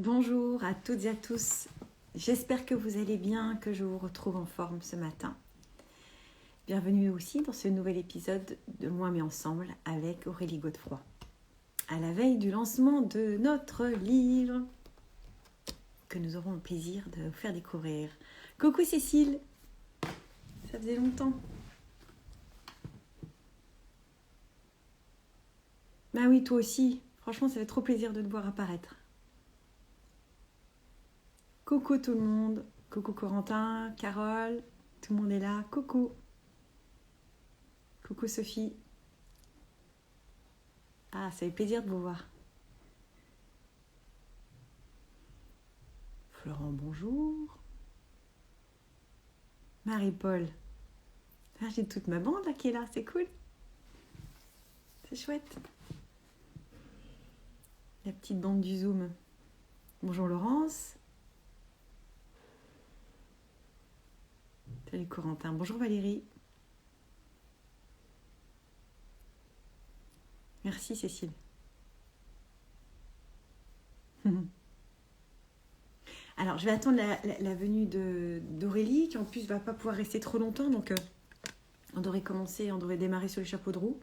Bonjour à toutes et à tous, j'espère que vous allez bien, que je vous retrouve en forme ce matin. Bienvenue aussi dans ce nouvel épisode de Moi mais ensemble avec Aurélie Godefroy. À la veille du lancement de notre livre que nous aurons le plaisir de vous faire découvrir. Coucou Cécile, ça faisait longtemps. Bah oui, toi aussi, franchement ça fait trop plaisir de te voir apparaître. Coucou tout le monde, coucou Corentin, Carole, tout le monde est là, coucou. Coucou Sophie. Ah, ça fait plaisir de vous voir. Florent, bonjour. Marie-Paul. Ah, j'ai toute ma bande là qui est là, c'est cool. C'est chouette. La petite bande du Zoom. Bonjour Laurence. Salut Corentin. Bonjour Valérie. Merci Cécile. Alors, je vais attendre la venue d'Aurélie, qui en plus ne va pas pouvoir rester trop longtemps. Donc, on devrait démarrer sur les chapeaux de roue.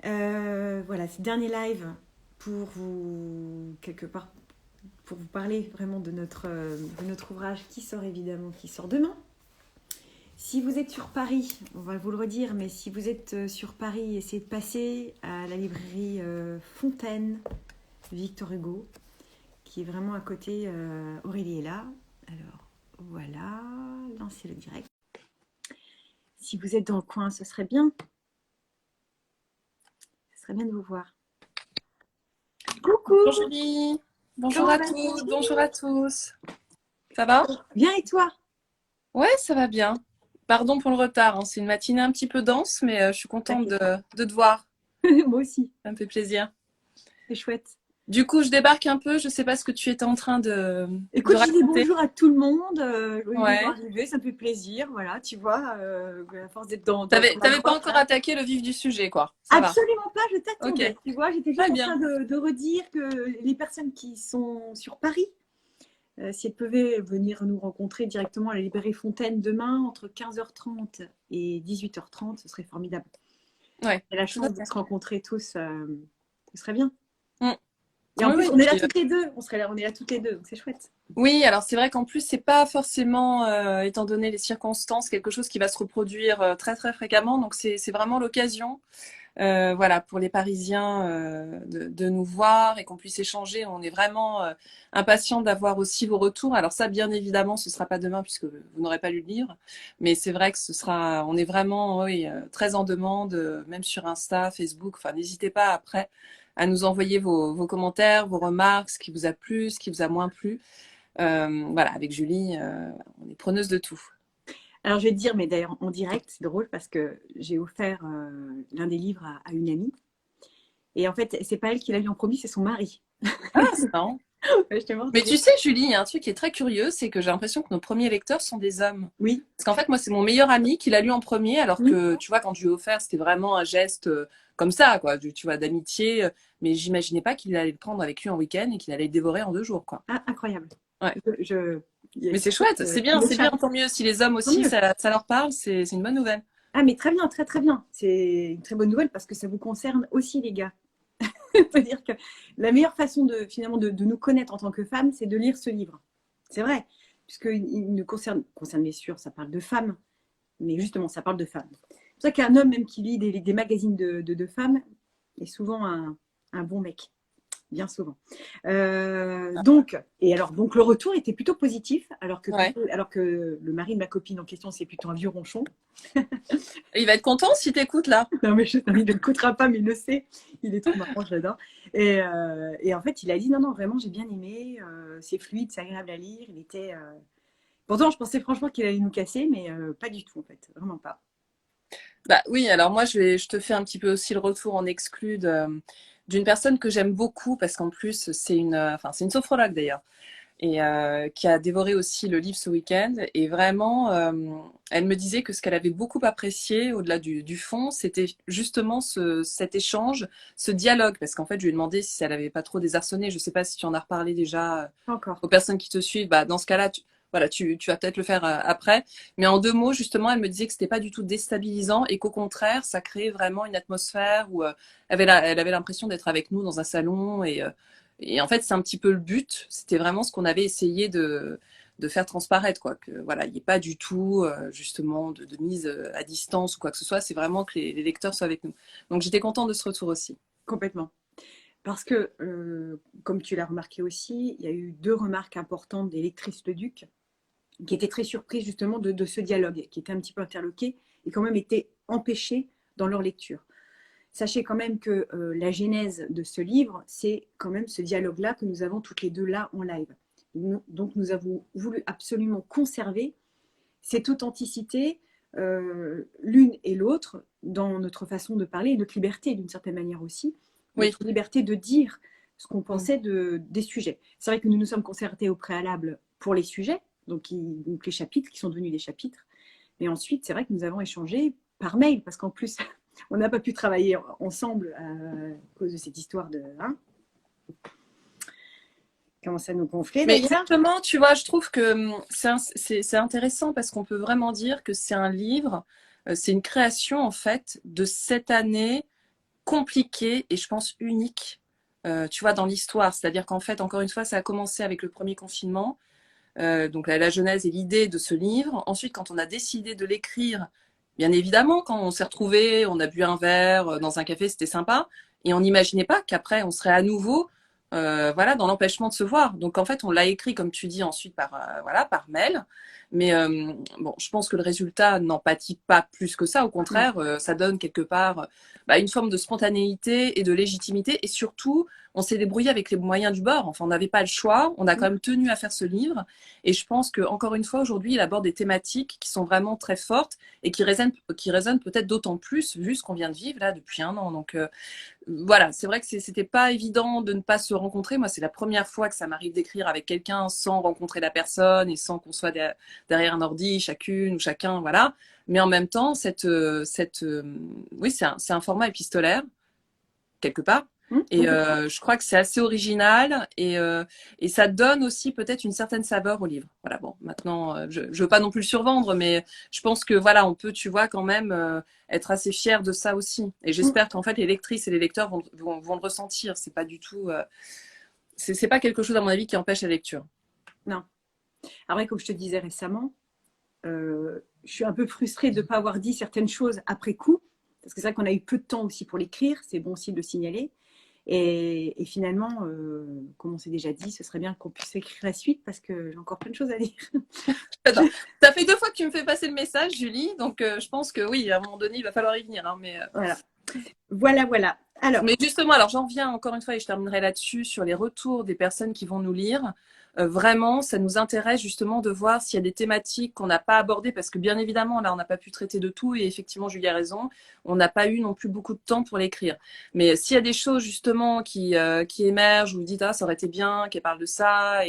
Voilà, c'est le dernier live pour vous, quelque part, pour vous parler vraiment de notre ouvrage qui sort demain. Si vous êtes sur Paris, on va vous le redire, mais si vous êtes sur Paris, essayez de passer à la librairie Fontaine, Victor Hugo, qui est vraiment à côté. Aurélie est là. Alors, voilà, lancez le direct. Si vous êtes dans le coin, ce serait bien. Ce serait bien de vous voir. Coucou! Bonjour Julie, bonjour à tous, bonjour à tous. Ça va? Bien et toi? Ouais, ça va bien. Pardon pour le retard, hein. C'est une matinée un petit peu dense, mais je suis contente de te voir. Moi aussi. Ça me fait plaisir. C'est chouette. Du coup, je débarque un peu, je sais pas ce que tu étais en train de Écoute, je dis raconter. bonjour à tout le monde. Ils vont Ouais. arriver, ça me fait plaisir. Voilà, tu vois, à force d'être dans T'avais la pas grotte, encore là. attaqué le vif du sujet, quoi. Ça Absolument pas, je t'attendais. Ok. Tu vois, j'étais juste Très en bien. train de redire que les personnes qui sont sur Paris, si elles pouvaient venir nous rencontrer directement à la librairie Fontaine demain, entre 15h30 et 18h30, ce serait formidable. Ouais. Et la chance de se rencontrer tous, ce serait bien. Mm. Et en Oui, plus, oui, on est là puis, toutes les deux. On est là toutes les deux, donc c'est chouette. oui, alors c'est vrai qu'en plus, c'est pas forcément, étant donné les circonstances, quelque chose qui va se reproduire très très fréquemment. Donc c'est vraiment l'occasion. Voilà, pour les Parisiens, de nous voir et qu'on puisse échanger. On est vraiment impatients d'avoir aussi vos retours. Alors ça, bien évidemment, ce sera pas demain puisque vous n'aurez pas lu le livre, mais c'est vrai que on est vraiment, oui, très en demande, même sur Insta, Facebook. Enfin, n'hésitez pas après à nous envoyer vos commentaires, vos remarques, ce qui vous a plu, ce qui vous a moins plu. Voilà, avec Julie, on est preneuse de tout. Alors, je vais te dire, mais d'ailleurs, en direct, c'est drôle parce que j'ai offert l'un des livres à une amie. Et en fait, c'est pas elle qui l'a lu en premier, c'est son mari. Ah, c'est marrant. Je te montre. Mais tu sais, Julie, il y a un truc qui est très curieux, c'est que j'ai l'impression que nos premiers lecteurs sont des hommes. Oui. Parce qu'en fait, moi, c'est mon meilleur ami qui l'a lu en premier, alors Oui. que, tu vois, quand je lui ai offert, c'était vraiment un geste comme ça, quoi, tu vois, d'amitié. Mais j'imaginais pas qu'il allait le prendre avec lui en week-end et qu'il allait le dévorer en 2 jours, quoi. Ah, incroyable. Ouais. Il Mais c'est chouette, c'est bien, tant mieux. Si les hommes Tant aussi, mieux. ça leur parle, c'est une bonne nouvelle. Ah, mais très bien, très très bien. C'est une très bonne nouvelle parce que ça vous concerne aussi, les gars. C'est-à-dire que la meilleure façon finalement de nous connaître en tant que femmes, c'est de lire ce livre. C'est vrai, puisqu'il nous concerne bien sûr, ça parle de femmes, mais justement, ça parle de femmes. C'est pour ça qu'un homme même qui lit des magazines de femmes est souvent un bon mec. Bien souvent. Donc le retour était plutôt positif, alors que Ouais. le mari de ma copine en question, c'est plutôt un vieux ronchon. Et il va être content si t'écoutes là. Non, mais il ne l'écoutera pas, mais il le sait. Il est trop marrant, je l'adore. Et en fait, il a dit non, vraiment, j'ai bien aimé. C'est fluide, c'est agréable à lire. Pourtant, je pensais franchement qu'il allait nous casser, mais pas du tout, en fait. Vraiment pas. Bah oui, alors moi je te fais un petit peu aussi le retour en exclu d'une personne que j'aime beaucoup parce qu'en plus c'est une sophrologue d'ailleurs et qui a dévoré aussi le livre ce week-end. Et vraiment, elle me disait que ce qu'elle avait beaucoup apprécié, au-delà du fond, c'était justement cet échange, ce dialogue. Parce qu'en fait, je lui ai demandé si elle n'avait pas trop désarçonné. Je ne sais pas si tu en as reparlé déjà Encore. aux personnes qui te suivent. Bah, dans ce cas-là, voilà, tu vas peut-être le faire après. Mais en 2 mots, justement, elle me disait que c'était pas du tout déstabilisant et qu'au contraire, ça créait vraiment une atmosphère où elle avait l'impression d'être avec nous dans un salon et en fait, c'est un petit peu le but. C'était vraiment ce qu'on avait essayé de faire transparaître, quoi. Que voilà, il n'y ait pas du tout, justement, de mise à distance ou quoi que ce soit. C'est vraiment que les lecteurs soient avec nous. Donc, j'étais contente de ce retour aussi. Complètement. Parce que, comme tu l'as remarqué aussi, il y a eu 2 remarques importantes des lectrices de Duc qui étaient très surprises justement de ce dialogue, qui étaient un petit peu interloquées et quand même étaient empêchées dans leur lecture. Sachez quand même que la genèse de ce livre, c'est quand même ce dialogue-là que nous avons toutes les deux là en live. Donc nous avons voulu absolument conserver cette authenticité, l'une et l'autre, dans notre façon de parler et notre liberté d'une certaine manière aussi, Oui. notre liberté de dire ce qu'on Mm. pensait des sujets. C'est vrai que nous nous sommes concertés au préalable pour les sujets, donc les chapitres qui sont devenus des chapitres, mais ensuite c'est vrai que nous avons échangé par mail, parce qu'en plus on n'a pas pu travailler ensemble à cause de cette histoire de... Hein, comment ça nous gonflait Mais d'ailleurs. exactement, tu vois, je trouve que c'est intéressant parce qu'on peut vraiment dire que c'est un livre, c'est une création en fait de cette année compliquée et je pense unique, tu vois, dans l'histoire. C'est-à-dire qu'en fait, encore une fois, ça a commencé avec le premier confinement, donc la genèse et l'idée de ce livre. Ensuite, quand on a décidé de l'écrire, bien évidemment, quand on s'est retrouvés, on a bu un verre dans un café, c'était sympa. Et on n'imaginait pas qu'après, on serait à nouveau voilà, dans l'empêchement de se voir. Donc en fait, on l'a écrit, comme tu dis, ensuite voilà, par mail. Mais bon, je pense que le résultat n'empathie pas plus que ça. Au Non. contraire, ça donne quelque part bah, une forme de spontanéité et de légitimité. Et surtout, on s'est débrouillé avec les moyens du bord. Enfin, on n'avait pas le choix. On a quand même tenu à faire ce livre. Et je pense que encore une fois, aujourd'hui, il aborde des thématiques qui sont vraiment très fortes et qui résonnent peut-être d'autant plus vu ce qu'on vient de vivre là depuis un an. Donc voilà, c'est vrai que c'était pas évident de ne pas se rencontrer. Moi, c'est la première fois que ça m'arrive d'écrire avec quelqu'un sans rencontrer la personne et sans qu'on soit derrière un ordi, chacune ou chacun, voilà. Mais en même temps, oui, c'est un format épistolaire quelque part. Et je crois que c'est assez original et ça donne aussi peut-être une certaine saveur au livre. Voilà, bon, maintenant, je veux pas non plus le survendre, mais je pense que voilà, on peut, tu vois, quand même être assez fier de ça aussi. Et j'espère qu'en fait, les lectrices et les lecteurs vont le ressentir. C'est pas du tout, c'est pas quelque chose à mon avis qui empêche la lecture. Non. Après, comme je te disais récemment, je suis un peu frustrée de ne pas avoir dit certaines choses après coup, parce que c'est vrai qu'on a eu peu de temps aussi pour l'écrire, c'est bon aussi de le signaler. Et finalement, comme on s'est déjà dit, ce serait bien qu'on puisse écrire la suite parce que j'ai encore plein de choses à dire. Attends, ça fait 2 fois que tu me fais passer le message, Julie, donc je pense que oui, à un moment donné, il va falloir y venir. Hein, Voilà. Voilà, voilà. Alors, mais justement, alors j'en viens encore une fois et je terminerai là-dessus sur les retours des personnes qui vont nous lire. Vraiment, ça nous intéresse justement de voir s'il y a des thématiques qu'on n'a pas abordées parce que bien évidemment, là, on n'a pas pu traiter de tout et effectivement, Julie a raison, on n'a pas eu non plus beaucoup de temps pour l'écrire. Mais s'il y a des choses justement qui émergent, vous dites, ah, ça aurait été bien qu'elle parle de ça,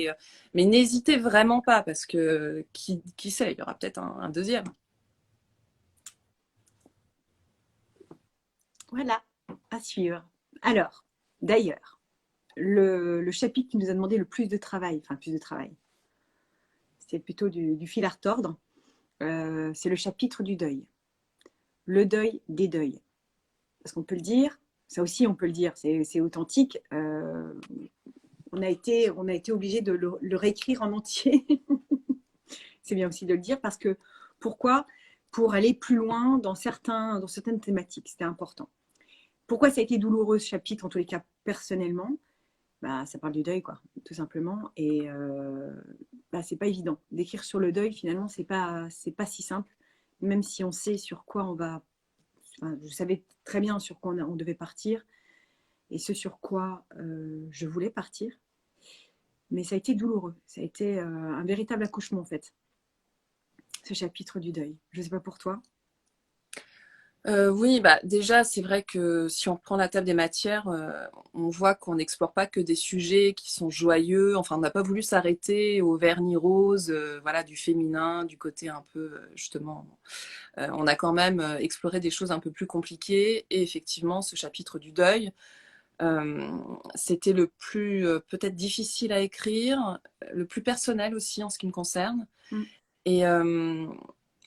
mais n'hésitez vraiment pas parce que qui sait, il y aura peut-être un deuxième. voilà, à suivre. Alors, d'ailleurs, le chapitre qui nous a demandé le plus de travail, enfin plus de travail, c'est plutôt du fil à retordre, c'est le chapitre du deuil. Le deuil des deuils. Parce qu'on peut le dire, ça aussi on peut le dire, c'est authentique. On a été obligé de le réécrire en entier. C'est bien aussi de le dire parce que pourquoi? Pour aller plus loin dans certaines thématiques, c'était important. Pourquoi ça a été douloureux ce chapitre, en tous les cas personnellement? Bah, ça parle du deuil, quoi, tout simplement. Et bah, c'est pas évident. D'écrire sur le deuil, finalement, c'est pas si simple, même si on sait sur quoi on va. Enfin, je savais très bien sur quoi on devait partir et ce sur quoi je voulais partir. Mais ça a été douloureux. Ça a été un véritable accouchement, en fait, ce chapitre du deuil. Je ne sais pas pour toi. Oui, bah déjà, c'est vrai que si on prend la table des matières, on voit qu'on n'explore pas que des sujets qui sont joyeux. Enfin, on n'a pas voulu s'arrêter au vernis rose, voilà, du féminin, du côté un peu, justement. On a quand même exploré des choses un peu plus compliquées. Et effectivement, ce chapitre du deuil, euh, c'était le plus peut-être difficile à écrire, le plus personnel aussi en ce qui me concerne. Mm. Et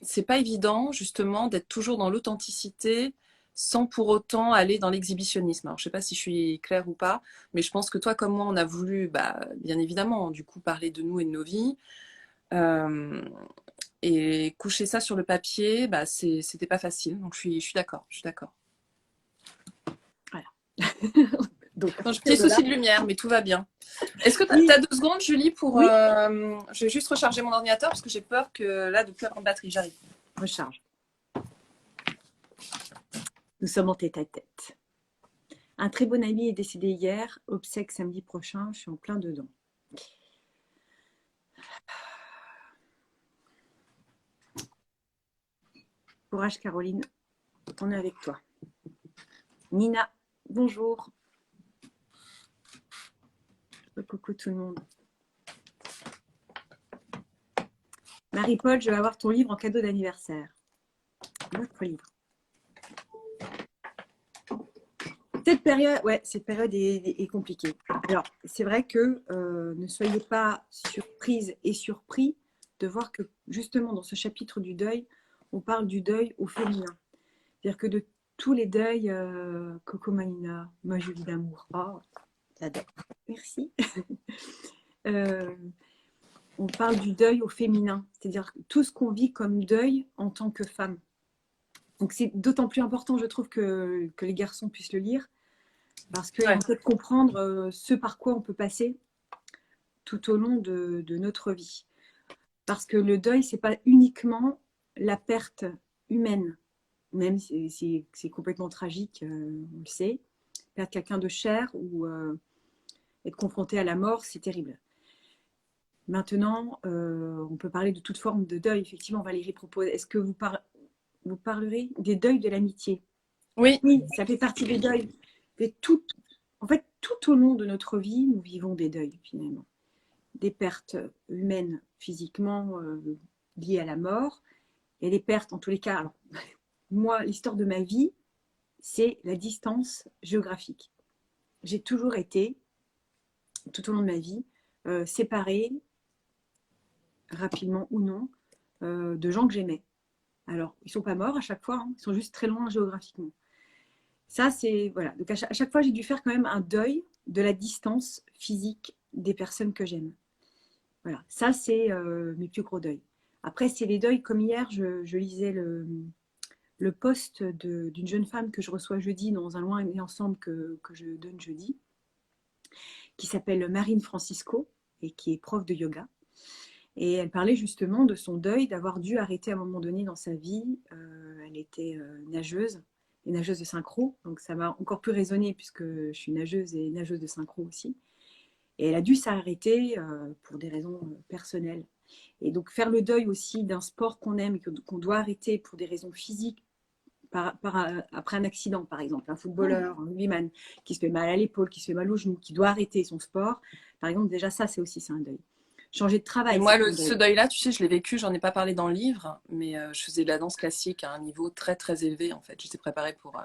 c'est pas évident, justement, d'être toujours dans l'authenticité sans pour autant aller dans l'exhibitionnisme. Alors, je sais pas si je suis claire ou pas, mais je pense que toi, comme moi, on a voulu, bah, bien évidemment, du coup, parler de nous et de nos vies. Euh, et coucher ça sur le papier, bah, c'était pas facile. Donc, je suis d'accord. Je suis d'accord. Voilà. Donc, à J'ai un partir petit de là, souci de lumière, mais tout va bien. Est-ce que tu oui, as 2 secondes, Julie, pour. oui, Je vais juste recharger mon ordinateur parce que j'ai peur que là, de plus avoir de batterie. J'arrive. recharge. Nous sommes en tête à tête. Un très bon ami est décédé hier, obsèque samedi prochain, je suis en plein dedans. Courage Caroline, on est avec toi. Nina, bonjour. Coucou tout le monde. Marie-Paul, je vais avoir ton livre en cadeau d'anniversaire. Notre livre. Cette période est compliquée. Alors, c'est vrai que ne soyez pas surprises et surpris de voir que justement dans ce chapitre du deuil, on parle du deuil au féminin. C'est-à-dire que de tous les deuils, Coco Manina, ma Julie d'amour, oh, j'adore. Merci. Euh, on parle du deuil au féminin, c'est-à-dire tout ce qu'on vit comme deuil en tant que femme. Donc c'est d'autant plus important, je trouve, que les garçons puissent le lire, parce qu'ils Ouais. vont peut-être comprendre ce par quoi on peut passer tout au long de notre vie. Parce que le deuil, c'est pas uniquement la perte humaine, même si c'est complètement tragique, on le sait. Perdre quelqu'un de cher ou être confronté à la mort, c'est terrible. Maintenant, on peut parler de toute forme de deuil. Effectivement, Valérie propose, est-ce que vous parlerez des deuils de l'amitié? Oui. Oui, ça fait partie des deuils. En fait, tout au long de notre vie, nous vivons des deuils, finalement. Des pertes humaines, physiquement, liées à la mort, et les pertes, en tous les cas. Alors, moi, l'histoire de ma vie, c'est la distance géographique. J'ai toujours été, tout au long de ma vie, séparée, rapidement ou non, de gens que j'aimais. Alors, ils ne sont pas morts à chaque fois, hein, ils sont juste très loin géographiquement. Ça, c'est. Voilà. Donc, à chaque fois, j'ai dû faire quand même un deuil de la distance physique des personnes que j'aime. Voilà. Ça, c'est mes plus gros deuils. Après, c'est les deuils, comme hier, je lisais le post d'une jeune femme que je reçois jeudi dans un loin et ensemble que je donne jeudi, qui s'appelle Marine Francisco et qui est prof de yoga. Et elle parlait justement de son deuil, d'avoir dû arrêter à un moment donné dans sa vie. Elle était nageuse, et nageuse de synchro, donc ça m'a encore plus résonné puisque je suis nageuse et nageuse de synchro aussi. Et elle a dû s'arrêter pour des raisons personnelles. Et donc faire le deuil aussi d'un sport qu'on aime et qu'on doit arrêter pour des raisons physiques, après un accident par exemple, un footballeur, un rugbyman qui se fait mal à l'épaule, qui se fait mal au genou, qui doit arrêter son sport, par exemple, déjà ça c'est aussi un deuil. Changer de Et travail, moi, c'est un ce deuil. deuil-là, tu sais, je l'ai vécu, j'en ai pas parlé dans le livre, mais je faisais de la danse classique à un niveau très très élevé en fait. J'étais préparée pour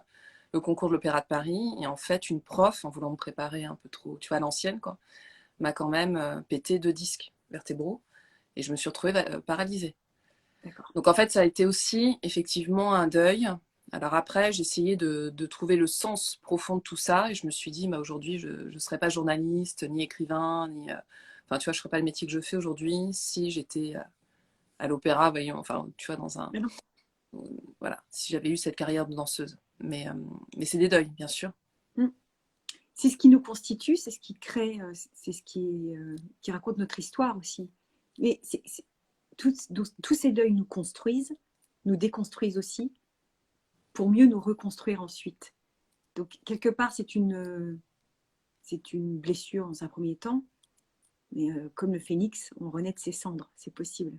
le concours de l'Opéra de Paris et en fait, une prof, en voulant me préparer un peu trop, tu vois, à l'ancienne quoi, m'a quand même pété 2 disques vertébraux et je me suis retrouvée paralysée. D'accord. Donc en fait, ça a été aussi effectivement un deuil. Alors après, j'ai essayé de trouver le sens profond de tout ça et je me suis dit, bah, aujourd'hui, je ne serais pas journaliste, ni écrivain, ni... Enfin, tu vois, je ne ferais pas le métier que je fais aujourd'hui si j'étais à l'opéra, voyons, enfin, tu vois, dans un... Mais non. Voilà, si j'avais eu cette carrière de danseuse. Mais c'est des deuils, bien sûr. Mm. C'est ce qui nous constitue, c'est ce qui crée, c'est ce qui raconte notre histoire aussi. Mais tous ces deuils nous construisent, nous déconstruisent aussi, pour mieux nous reconstruire ensuite. Donc, quelque part, c'est une blessure dans un premier temps, mais comme le phénix, on renaît de ses cendres, c'est possible.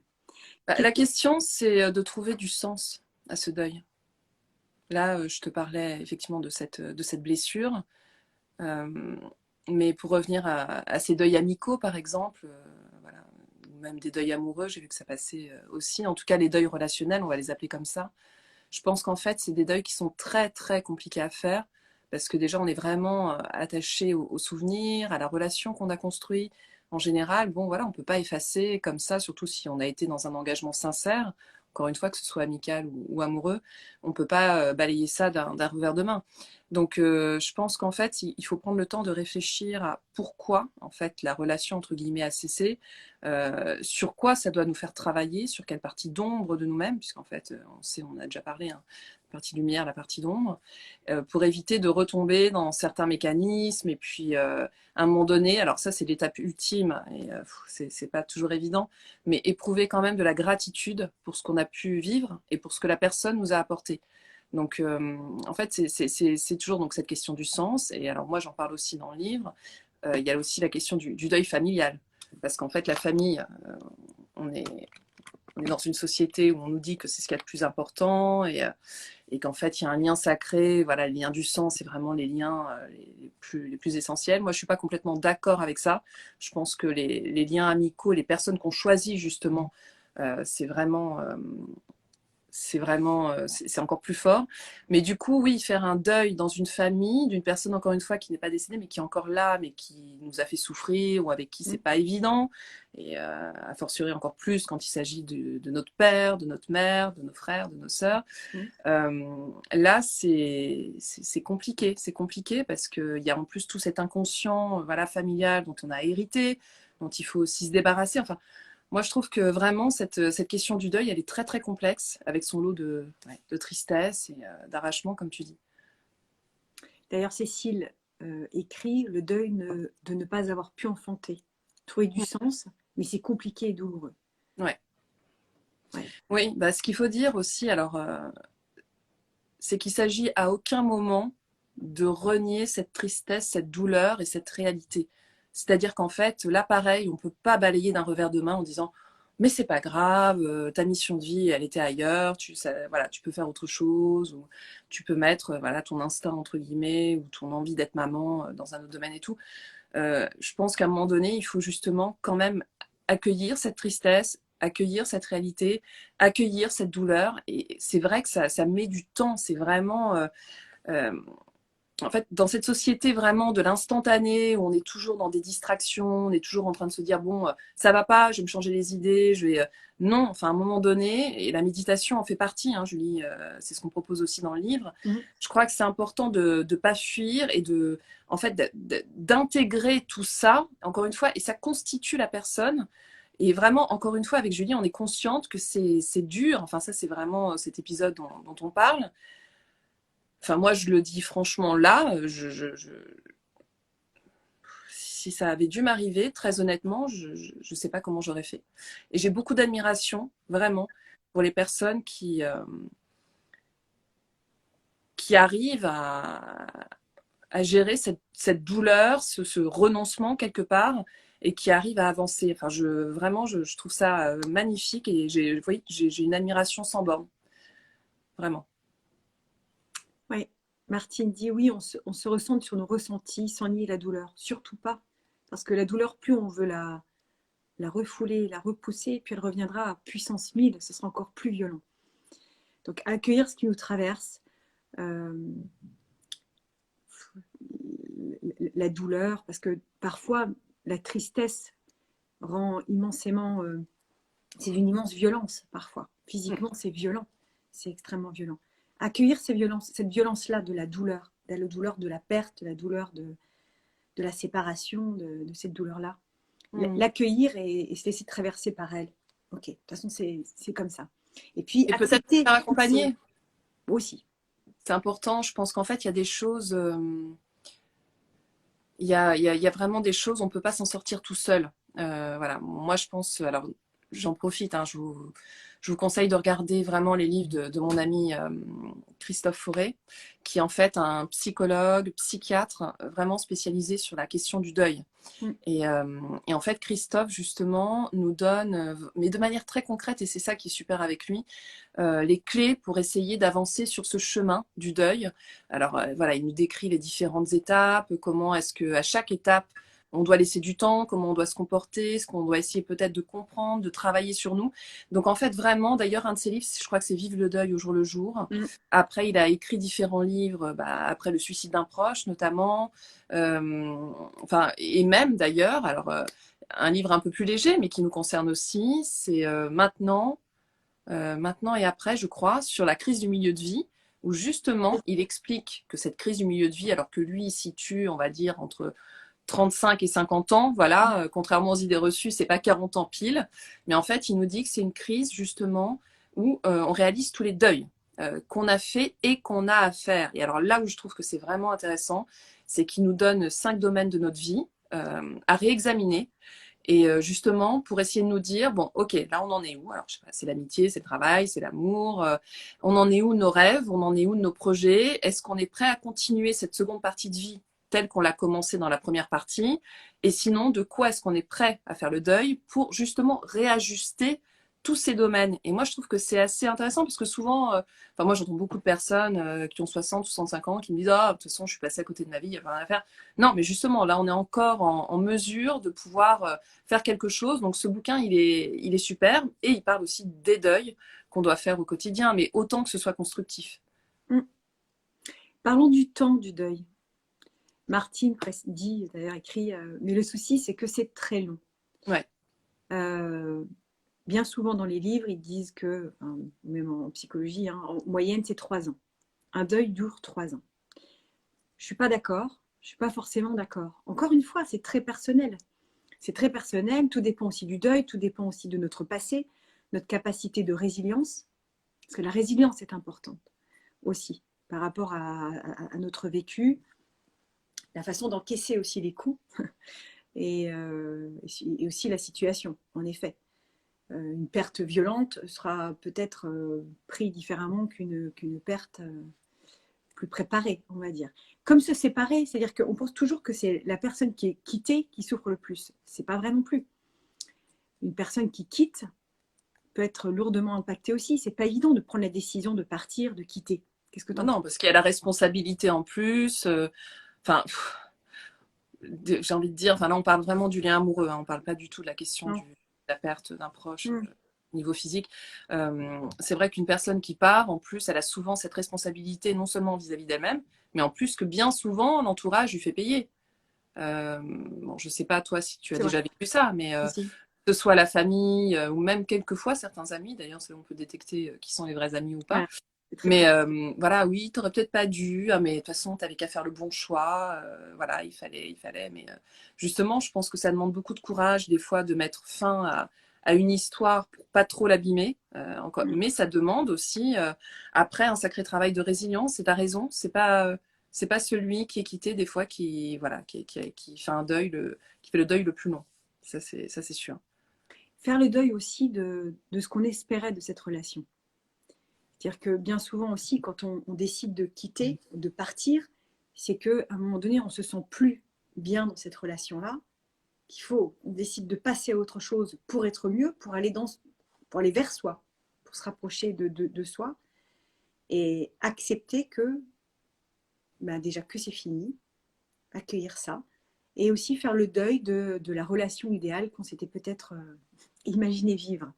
Bah, la question, c'est de trouver du sens à ce deuil. Là, je te parlais effectivement de cette blessure. Mais pour revenir à ces deuils amicaux, par exemple, voilà, ou même des deuils amoureux, j'ai vu que ça passait aussi. En tout cas, les deuils relationnels, on va les appeler comme ça. Je pense qu'en fait, c'est des deuils qui sont très, très compliqués à faire parce que déjà, on est vraiment attaché aux souvenirs, à la relation qu'on a construite. En général, bon, voilà, on ne peut pas effacer comme ça, surtout si on a été dans un engagement sincère. Encore une fois, que ce soit amical ou amoureux, on ne peut pas balayer ça d'un revers de main. Donc, je pense qu'en fait, il faut prendre le temps de réfléchir à pourquoi, en fait, la relation, entre guillemets, a cessé, sur quoi ça doit nous faire travailler, sur quelle partie d'ombre de nous-mêmes, puisqu'en fait, on sait, on a déjà parlé, hein, la partie lumière, la partie d'ombre, pour éviter de retomber dans certains mécanismes. Et puis, à un moment donné, alors ça, c'est l'étape ultime, et c'est pas toujours évident, mais éprouver quand même de la gratitude pour ce qu'on a pu vivre et pour ce que la personne nous a apporté. Donc, en fait, c'est toujours donc, cette question du sens. Et alors, moi, j'en parle aussi dans le livre. Il y a aussi la question du deuil familial. Parce qu'en fait, la famille, on est, on est dans une société où on nous dit que c'est ce qu'il y a de plus important et qu'en fait, il y a un lien sacré. Voilà, le lien du sang, c'est vraiment les liens les plus essentiels. Moi, je ne suis pas complètement d'accord avec ça. Je pense que les liens amicaux, les personnes qu'on choisit, justement, c'est vraiment c'est encore plus fort. Mais du coup, oui, faire un deuil dans une famille d'une personne, encore une fois, qui n'est pas décédée, mais qui est encore là, mais qui nous a fait souffrir ou avec qui c'est pas évident. Et a fortiori encore plus quand il s'agit de notre père, de notre mère, de nos frères, de nos sœurs. Là, c'est compliqué. C'est compliqué parce qu'il y a en plus tout cet inconscient voilà, familial dont on a hérité, dont il faut aussi se débarrasser. Enfin, moi, je trouve que vraiment, cette question du deuil, elle est très, très complexe, avec son lot de tristesse et d'arrachement, comme tu dis. D'ailleurs, Cécile écrit le deuil de ne pas avoir pu enfanter. Trouver du sens, mais c'est compliqué et douloureux. Ouais. Ouais. Oui, bah, ce qu'il faut dire aussi, alors, c'est qu'il s'agit à aucun moment de renier cette tristesse, cette douleur et cette réalité. C'est-à-dire qu'en fait, là, pareil, on ne peut pas balayer d'un revers de main en disant mais c'est pas grave, ta mission de vie, elle était ailleurs, voilà, tu peux faire autre chose, ou tu peux mettre voilà, ton instinct, entre guillemets, ou ton envie d'être maman dans un autre domaine et tout. Je pense qu'à un moment donné, il faut justement quand même accueillir cette tristesse, accueillir cette réalité, accueillir cette douleur. Et c'est vrai que ça met du temps. C'est vraiment, euh, en fait, dans cette société vraiment de l'instantané, où on est toujours dans des distractions, on est toujours en train de se dire, bon, ça va pas, je vais me changer les idées, je vais... Non, enfin, à un moment donné, et la méditation en fait partie, hein, Julie, c'est ce qu'on propose aussi dans le livre, je crois que c'est important de ne pas fuir et en fait, d'intégrer tout ça, encore une fois, et ça constitue la personne. Et vraiment, encore une fois, avec Julie, on est consciente que c'est dur. Enfin, ça, c'est vraiment cet épisode dont on parle. Enfin, moi, je le dis franchement là, si ça avait dû m'arriver, très honnêtement, je ne sais pas comment j'aurais fait. Et j'ai beaucoup d'admiration, vraiment, pour les personnes qui arrivent à gérer cette douleur, ce renoncement quelque part, et qui arrivent à avancer. Enfin, vraiment, je trouve ça magnifique et j'ai une admiration sans borne. Vraiment. Oui, Martine dit oui, on se ressente sur nos ressentis sans nier la douleur. Surtout pas. Parce que la douleur, plus on veut la refouler, la repousser, puis elle reviendra à puissance 1000, ce sera encore plus violent. Donc accueillir ce qui nous traverse, la douleur, parce que parfois la tristesse rend immensément... c'est d'une immense violence parfois. Physiquement, c'est violent. C'est extrêmement violent. Accueillir ces violences, cette violence-là de la douleur de la perte, de la douleur de la séparation, de cette douleur-là. L'accueillir et se laisser traverser par elle. Ok, de toute façon, c'est comme ça. Et puis, et peut-être se faire accompagner. Aussi. C'est important. Je pense qu'en fait, il y a des choses... il y a vraiment des choses, on ne peut pas s'en sortir tout seul. Voilà. Moi, je pense... Alors, j'en profite, hein, je vous conseille de regarder vraiment les livres de mon ami Christophe Fauré, qui est en fait un psychologue, psychiatre, vraiment spécialisé sur la question du deuil. Mm. Et en fait, Christophe, justement, nous donne, mais de manière très concrète, et c'est ça qui est super avec lui, les clés pour essayer d'avancer sur ce chemin du deuil. Alors voilà, il nous décrit les différentes étapes, comment est-ce qu'à chaque étape, on doit laisser du temps, comment on doit se comporter, ce qu'on doit essayer peut-être de comprendre, de travailler sur nous. Donc en fait, vraiment, d'ailleurs, un de ses livres, je crois que c'est Vive le deuil au jour le jour. Mm. Après, il a écrit différents livres, après le suicide d'un proche notamment, enfin, et même d'ailleurs, alors un livre un peu plus léger, mais qui nous concerne aussi, c'est maintenant et après, je crois, sur la crise du milieu de vie, où justement, il explique que cette crise du milieu de vie, alors que lui, il situe, on va dire, entre 35 et 50 ans, voilà, contrairement aux idées reçues, c'est pas 40 ans pile, mais en fait, il nous dit que c'est une crise, justement, où on réalise tous les deuils qu'on a fait et qu'on a à faire. Et alors là où je trouve que c'est vraiment intéressant, c'est qu'il nous donne 5 domaines de notre vie à réexaminer. Et justement, pour essayer de nous dire, bon, ok, là, on en est où? Alors, je sais pas, c'est l'amitié, c'est le travail, c'est l'amour. On en est où de nos rêves? On en est où de nos projets? Est-ce qu'on est prêt à continuer cette seconde partie de vie telle qu'on l'a commencé dans la première partie? Et sinon, de quoi est-ce qu'on est prêt à faire le deuil pour justement réajuster tous ces domaines? Et moi, je trouve que c'est assez intéressant parce que souvent, enfin, moi, j'entends beaucoup de personnes qui ont 60, 65 ans qui me disent, ah, de toute façon, je suis passée à côté de ma vie, il n'y a rien à faire. Non, mais justement, là, on est encore en mesure de pouvoir faire quelque chose. Donc ce bouquin, il est super et il parle aussi des deuils qu'on doit faire au quotidien, mais autant que ce soit constructif. Mm. Parlons du temps du deuil. Martine dit, d'ailleurs écrit, mais le souci c'est que c'est très long. Ouais. Bien souvent dans les livres, ils disent que, enfin, même en psychologie, hein, en moyenne c'est 3 ans. Un deuil dure 3 ans. Je ne suis pas d'accord, je ne suis pas forcément d'accord. Encore une fois, c'est très personnel. C'est très personnel, tout dépend aussi du deuil, tout dépend aussi de notre passé, notre capacité de résilience, parce que la résilience est importante aussi par rapport à notre vécu, la façon d'encaisser aussi les coups et aussi la situation, en effet. Une perte violente sera peut-être prise différemment qu'une perte plus préparée, on va dire. Comme se séparer, c'est-à-dire qu'on pense toujours que c'est la personne qui est quittée qui souffre le plus. C'est pas vrai non plus. Une personne qui quitte peut être lourdement impactée aussi. C'est pas évident de prendre la décision de partir, de quitter. Qu'est-ce que tu en Non, penses? parce qu'il y a la responsabilité en plus. Enfin, j'ai envie de dire, enfin là, on parle vraiment du lien amoureux. Hein, on parle pas du tout de la question de Non. la perte d'un proche. Mmh. Niveau physique, c'est vrai qu'une personne qui part, en plus, elle a souvent cette responsabilité, non seulement vis-à-vis d'elle-même, mais en plus que bien souvent, l'entourage lui fait payer. Bon, je sais pas toi si tu as C'est vrai. déjà vécu ça, mais Aussi. que ce soit la famille ou même quelquefois certains amis, d'ailleurs, c'est là où on peut détecter qui sont les vrais amis ou pas. Voilà. C'est très Mais précis. voilà, oui, t'aurais peut-être pas dû, ah, mais de toute façon, t'avais qu'à faire le bon choix. Voilà, il fallait. Mais justement, je pense que ça demande beaucoup de courage, des fois, de mettre fin à une histoire pour pas trop l'abîmer. Mmh. Mais ça demande aussi, après, un sacré travail de résilience. Et t'as raison, c'est pas celui qui est quitté, des fois, qui, voilà, qui fait un deuil, qui fait le deuil le plus long. Ça, c'est sûr. Faire le deuil aussi de ce qu'on espérait de cette relation. C'est-à-dire que bien souvent aussi, quand on décide de quitter, de partir, c'est qu'à un moment donné, on ne se sent plus bien dans cette relation-là, on décide de passer à autre chose pour être mieux, pour aller vers soi, pour se rapprocher de soi et accepter que, ben déjà que c'est fini, accueillir ça, et aussi faire le deuil de la relation idéale qu'on s'était peut-être imaginé vivre.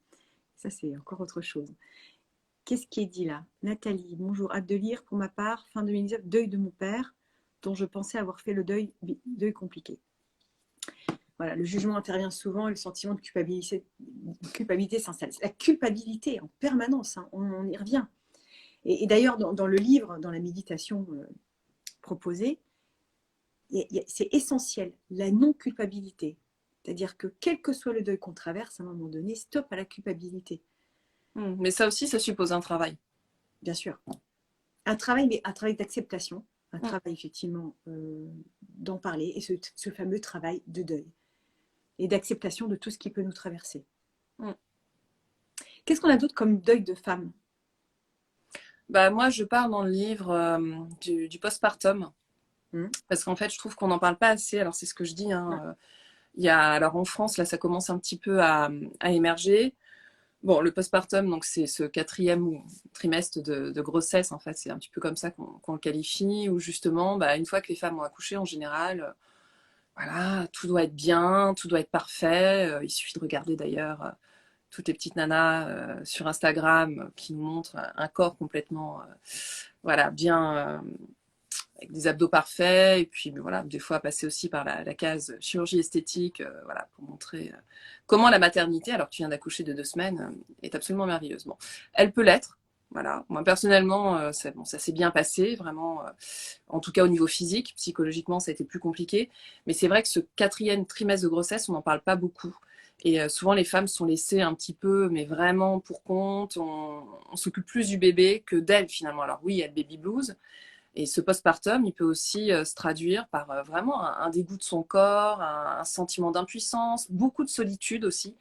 Ça, c'est encore autre chose. Qu'est-ce qui est dit là? Nathalie, bonjour, hâte de lire pour ma part, fin 2019, deuil de mon père, dont je pensais avoir fait le deuil compliqué. Voilà, le jugement intervient souvent et le sentiment de culpabilité s'installe. C'est la culpabilité en permanence, hein, on y revient. Et d'ailleurs, dans le livre, dans la méditation proposée, c'est essentiel, la non-culpabilité. C'est-à-dire que quel que soit le deuil qu'on traverse, à un moment donné, stop à la culpabilité. Mais ça aussi, ça suppose un travail. Bien sûr. Un travail, mais un travail d'acceptation, un Mm. travail effectivement d'en parler, et ce fameux travail de deuil et d'acceptation de tout ce qui peut nous traverser. Mm. Qu'est-ce qu'on a d'autre comme deuil de femme? Bah, moi, je parle dans le livre du postpartum. Hmm. Parce qu'en fait, je trouve qu'on n'en parle pas assez. Alors, c'est ce que je dis. Ouais. Hein. Alors en France, là, ça commence un petit peu à émerger. Bon, le postpartum, donc c'est ce quatrième trimestre de grossesse, en fait, c'est un petit peu comme ça qu'on le qualifie, où justement, bah, une fois que les femmes ont accouché, en général, voilà, tout doit être bien, tout doit être parfait. Il suffit de regarder d'ailleurs toutes les petites nanas sur Instagram qui nous montrent un corps complètement, voilà, bien, avec des abdos parfaits, et puis voilà, des fois passer aussi par la case chirurgie esthétique, voilà, pour montrer comment la maternité, alors que tu viens d'accoucher de 2 semaines, est absolument merveilleuse. Bon, elle peut l'être. Voilà. Moi, personnellement, bon, ça s'est bien passé, vraiment, en tout cas au niveau physique. Psychologiquement, ça a été plus compliqué. Mais c'est vrai que ce quatrième trimestre de grossesse, on n'en parle pas beaucoup. Et souvent, les femmes sont laissées un petit peu, mais vraiment pour compte. On s'occupe plus du bébé que d'elles, finalement. Alors oui, il y a le baby blues. Et ce postpartum, il peut aussi se traduire par vraiment un dégoût de son corps, un sentiment d'impuissance, beaucoup de solitude aussi.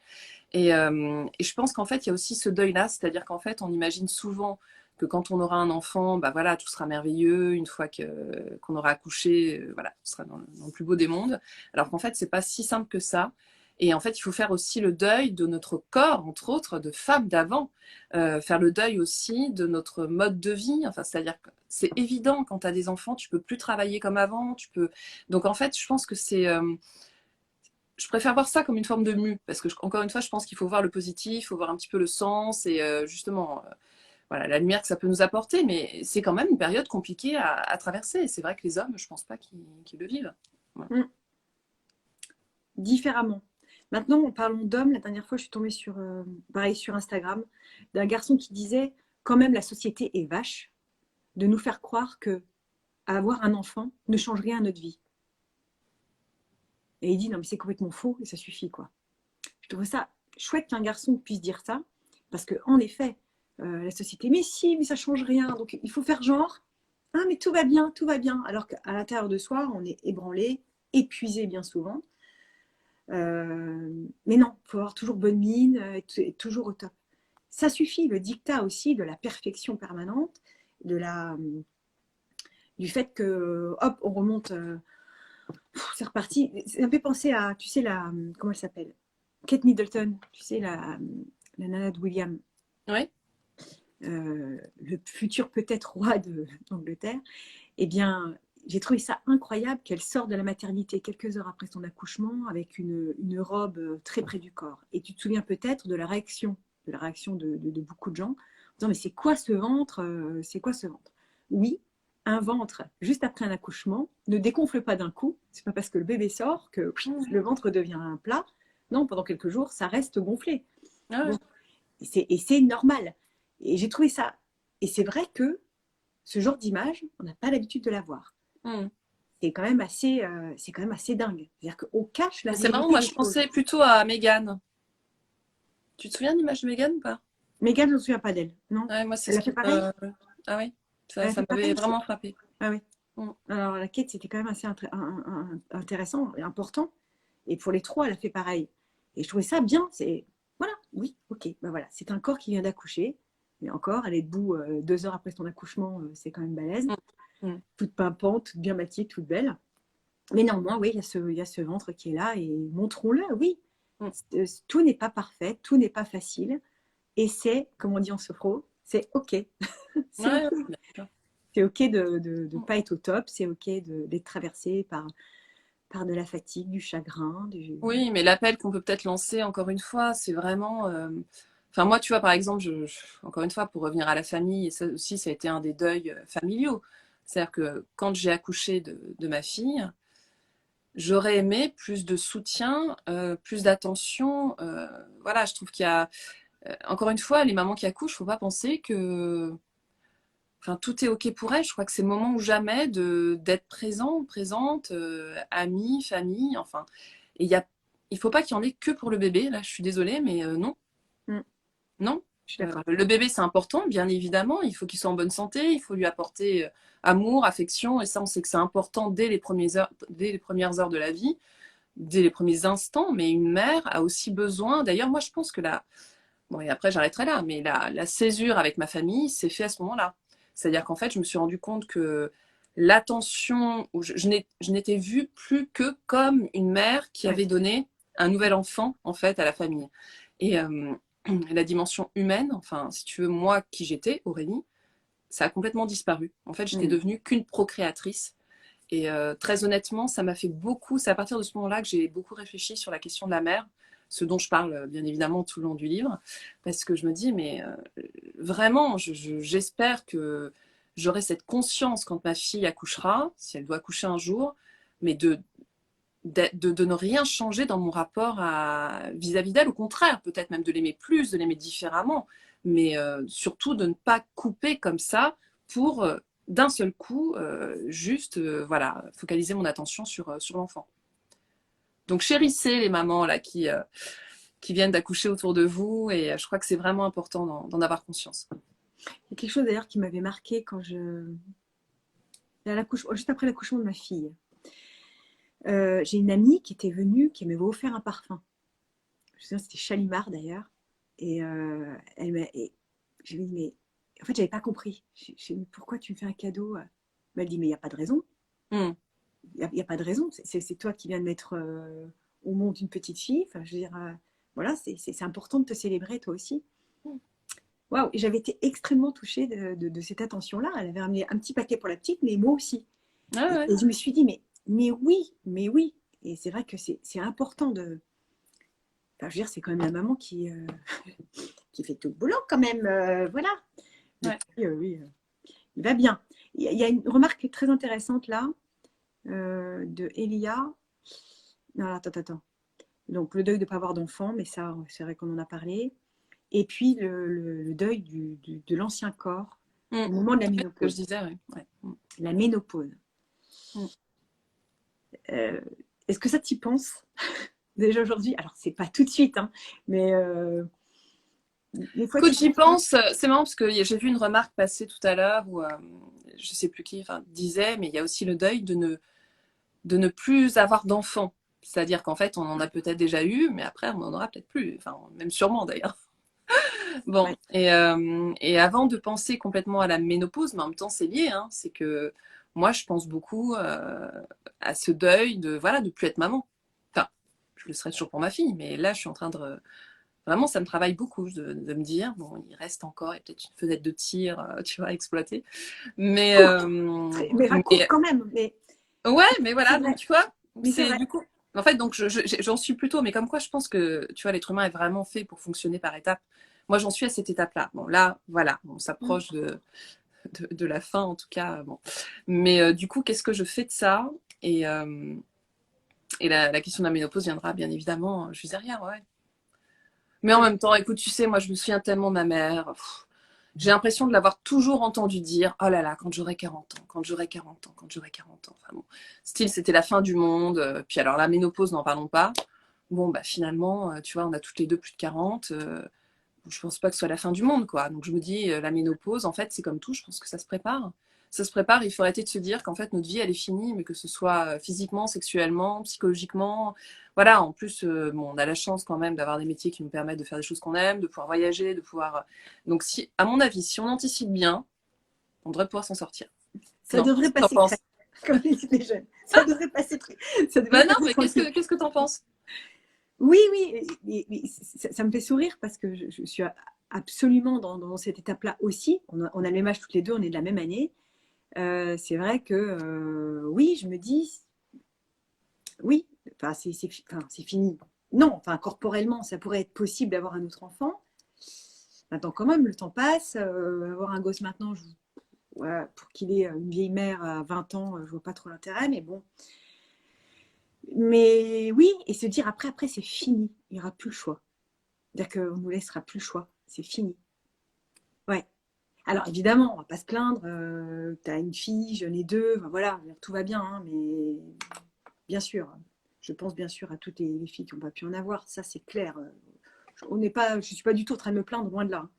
Et je pense qu'en fait, il y a aussi ce deuil-là, c'est-à-dire qu'en fait, on imagine souvent que quand on aura un enfant, bah voilà, tout sera merveilleux. Une fois qu'on aura accouché, voilà, tout sera dans le plus beau des mondes. Alors qu'en fait, c'est pas si simple que ça. Et en fait, il faut faire aussi le deuil de notre corps, entre autres, de femmes d'avant. Faire le deuil aussi de notre mode de vie. Enfin, c'est-à-dire que c'est évident, quand tu as des enfants, tu peux plus travailler comme avant. Donc en fait, je pense que je préfère voir ça comme une forme de mue, parce que encore une fois, je pense qu'il faut voir le positif, il faut voir un petit peu le sens et justement, voilà, la lumière que ça peut nous apporter, mais c'est quand même une période compliquée à traverser. Et c'est vrai que les hommes, je pense pas qu'ils le vivent. Voilà. Hmm. Différemment. Maintenant, parlons d'hommes. La dernière fois, je suis tombée sur, pareil, sur Instagram, d'un garçon qui disait quand même la société est vache de nous faire croire que avoir un enfant ne change rien à notre vie. Et il dit non mais c'est complètement faux et ça suffit quoi. Je trouve ça chouette qu'un garçon puisse dire ça parce que en effet la société mais si mais ça change rien donc il faut faire genre ah mais tout va bien alors qu'à l'intérieur de soi on est ébranlé, épuisé bien souvent. Mais non, il faut avoir toujours bonne mine, être toujours au top. Ça suffit, le dictat aussi de la perfection permanente, de du fait que, hop, on remonte, c'est reparti. Ça me fait penser à, tu sais, comment elle s'appelle? Kate Middleton, tu sais, la nana de William, Oui. le futur peut-être roi d'Angleterre. Eh bien, j'ai trouvé ça incroyable qu'elle sorte de la maternité quelques heures après son accouchement avec une robe très près du corps. Et tu te souviens peut-être de la réaction de beaucoup de gens, en disant mais c'est quoi ce ventre? C'est quoi ce ventre? Oui, un ventre juste après un accouchement ne dégonfle pas d'un coup. C'est pas parce que le bébé sort que le ventre devient un plat. Non, pendant quelques jours, ça reste gonflé. Ah ouais. Bon, et c'est normal. Et j'ai trouvé ça. Et c'est vrai que ce genre d'image, on n'a pas l'habitude de la voir. Mm. C'est quand même assez dingue. C'est-à-dire qu'on cache la C'est marrant, réalité moi des je choses. pensais plutôt à Meghan. Tu te souviens de l'image de Meghan ou pas? Mégane, je ne me souviens pas d'elle. Non. Ouais, moi c'est Elle ce a qui fait pareil. Ah oui, Elle a ça fait m'avait pareil. vraiment frappé. Ah oui. Mm. Alors la quête, c'était quand même assez intéressant et important. Et pour les trois, elle a fait pareil. Et je trouvais ça bien. C'est voilà, oui, ok. Ben voilà, c'est un corps qui vient d'accoucher. Mais encore, elle est debout 2 heures après son accouchement, c'est quand même balèze. Mm. Mm. Toute pimpante, toute bien maquillée, toute belle. Mais néanmoins, oui, il y a ce ventre qui est là et montrons-le, oui. Mm. Tout n'est pas parfait, tout n'est pas facile. Et c'est, comme on dit en sophro, c'est OK. C'est Ouais, OK. ouais, bien sûr. C'est OK de ne pas être au top, c'est OK d'être traversé par de la fatigue, du chagrin. Oui, mais l'appel qu'on peut peut-être lancer, encore une fois, c'est vraiment. Enfin, moi, tu vois, par exemple, encore une fois, pour revenir à la famille, et ça aussi, ça a été un des deuils familiaux. C'est-à-dire que quand j'ai accouché de ma fille, j'aurais aimé plus de soutien, plus d'attention. Voilà, je trouve qu'il y a. Encore une fois, les mamans qui accouchent, faut pas penser que. Enfin, tout est OK pour elles. Je crois que c'est le moment ou jamais d'être présent, présente, amis, famille, enfin. Et il faut pas qu'il y en ait que pour le bébé. Là, je suis désolée, mais non, Mm, non. je suis d'accord. Le bébé, c'est important, bien évidemment. Il faut qu'il soit en bonne santé. Il faut lui apporter amour, affection. Et ça, on sait que c'est important dès les premières heures de la vie, dès les premiers instants. Mais une mère a aussi besoin. D'ailleurs, moi, je pense que Bon, et après, j'arrêterai là. Mais la césure avec ma famille s'est fait à ce moment-là. C'est-à-dire qu'en fait, je me suis rendu compte que l'attention, je n'étais vue plus que comme une mère qui Ouais. avait donné un nouvel enfant, en fait, à la famille. Et la dimension humaine, enfin, si tu veux, moi, qui j'étais, Aurélie, ça a complètement disparu. En fait, j'étais Mm. devenue qu'une procréatrice. Et très honnêtement, ça m'a fait beaucoup. C'est à partir de ce moment-là que j'ai beaucoup réfléchi sur la question de la mère, ce dont je parle bien évidemment tout le long du livre, parce que je me dis, mais vraiment, j'espère que j'aurai cette conscience quand ma fille accouchera, si elle doit accoucher un jour, mais de ne rien changer dans mon rapport vis-à-vis d'elle, au contraire, peut-être même de l'aimer plus, de l'aimer différemment, mais surtout de ne pas couper comme ça pour d'un seul coup juste voilà, focaliser mon attention sur l'enfant. Donc chérissez les mamans là qui viennent d'accoucher autour de vous et je crois que c'est vraiment important d'en avoir conscience. Il y a quelque chose d'ailleurs qui m'avait marqué quand juste après l'accouchement de ma fille. J'ai une amie qui était venue, qui m'avait offert un parfum. Je me souviens, c'était Chalimard d'ailleurs. Et je lui ai dit, mais en fait, j'avais pas compris. Je lui ai dit, pourquoi tu me fais un cadeau? Elle m'a dit, mais il n'y a pas de raison. Mm. Il n'y a pas de raison. C'est toi qui viens de mettre au monde une petite fille. Enfin, je veux dire, voilà, c'est important de te célébrer toi aussi. Waouh, et j'avais été extrêmement touchée de cette attention-là. Elle avait ramené un petit paquet pour la petite, mais moi aussi. Ah ouais. Et je me suis dit, mais oui, mais oui. Et c'est vrai que c'est important de. Enfin, je veux dire, c'est quand même la maman qui fait tout le boulot quand même. Voilà. Ouais. Oui, il va bien. Il y a une remarque très intéressante là de Elia. Non, attends. Donc, le deuil de ne pas avoir d'enfant, mais ça, c'est vrai qu'on en a parlé. Et puis, le deuil de l'ancien corps au moment de la C'est ce que je ménopause. disais, ouais. Ouais. La ménopause. Mm. Est-ce que ça t'y penses déjà aujourd'hui? Alors, c'est pas tout de suite, hein, mais des fois, Écoute, tu j'y penses pas. pense, c'est marrant parce que j'ai vu une remarque passer tout à l'heure où je sais plus qui disait, mais il y a aussi le deuil de ne plus avoir d'enfants. C'est-à-dire qu'en fait, on en a peut-être déjà eu, mais après, on n'en aura peut-être plus. Enfin, même sûrement d'ailleurs. Bon, Ouais. et avant de penser complètement à la ménopause, mais en même temps, c'est lié, hein, c'est que moi, je pense beaucoup à ce deuil de voilà, de plus être maman. Enfin, je le serai toujours pour ma fille, mais là, je suis en train de vraiment, ça me travaille beaucoup de me dire, bon, il reste encore, il y a peut-être une fenêtre de tir, tu vois, à exploiter. Mais, Courte, mais raccourte mais quand même. Mais ouais, mais c'est voilà, donc vrai. tu vois, Mais c'est c'est vrai. du coup. En fait, donc j'en suis plutôt, mais comme quoi je pense que tu vois, l'être humain est vraiment fait pour fonctionner par étapes. Moi, j'en suis à cette étape-là. Bon, là, voilà, on Mm. s'approche de la fin, en tout cas. Bon. Mais du coup, qu'est-ce que je fais de ça? Et la question de la ménopause viendra, bien évidemment, je suis derrière, ouais. Mais en même temps, écoute, tu sais, moi, je me souviens tellement de ma mère. J'ai l'impression de l'avoir toujours entendu dire, oh là là, quand j'aurai 40 ans, quand j'aurai 40 ans, quand j'aurai 40 ans. Enfin bon, style, c'était la fin du monde. Puis alors, la ménopause, n'en parlons pas. Bon, bah finalement, tu vois, on a toutes les deux plus de 40. Je pense pas que ce soit la fin du monde, quoi. Donc je me dis, la ménopause, en fait, c'est comme tout, je pense que ça se prépare. Ça se prépare, il faut arrêter de se dire qu'en fait, notre vie, elle est finie, mais que ce soit physiquement, sexuellement, psychologiquement. Voilà, en plus, bon, on a la chance quand même d'avoir des métiers qui nous permettent de faire des choses qu'on aime, de pouvoir voyager, de pouvoir. Donc, si, à mon avis, si on anticipe bien, on devrait pouvoir s'en sortir. Ça Non, devrait qu'est-ce que t'en passer crème, penses? comme disent les jeunes. Ça devrait passer, ça devrait Bah non, passer mais tranquille. qu'est-ce que t'en penses? Oui, mais ça me fait sourire parce que je suis absolument dans cette étape-là aussi. On a le même âge toutes les deux, on est de la même année. C'est vrai que oui, je me dis, oui, enfin, c'est fini. Non, enfin, corporellement, ça pourrait être possible d'avoir un autre enfant. Maintenant, quand même, le temps passe. Avoir un gosse maintenant, voilà, pour qu'il ait une vieille mère à 20 ans, je vois pas trop l'intérêt, mais bon. Mais oui, et se dire après, c'est fini. Il n'y aura plus le choix. C'est-à-dire qu'on nous laissera plus le choix. C'est fini. Ouais. Alors évidemment, on va pas se plaindre. Tu as une fille, j'en ai deux. Enfin, voilà, tout va bien. Hein, mais bien sûr, je pense bien sûr à toutes les filles qui n'ont pas pu en avoir. Ça, c'est clair. Je ne suis pas du tout en train de me plaindre, loin de là.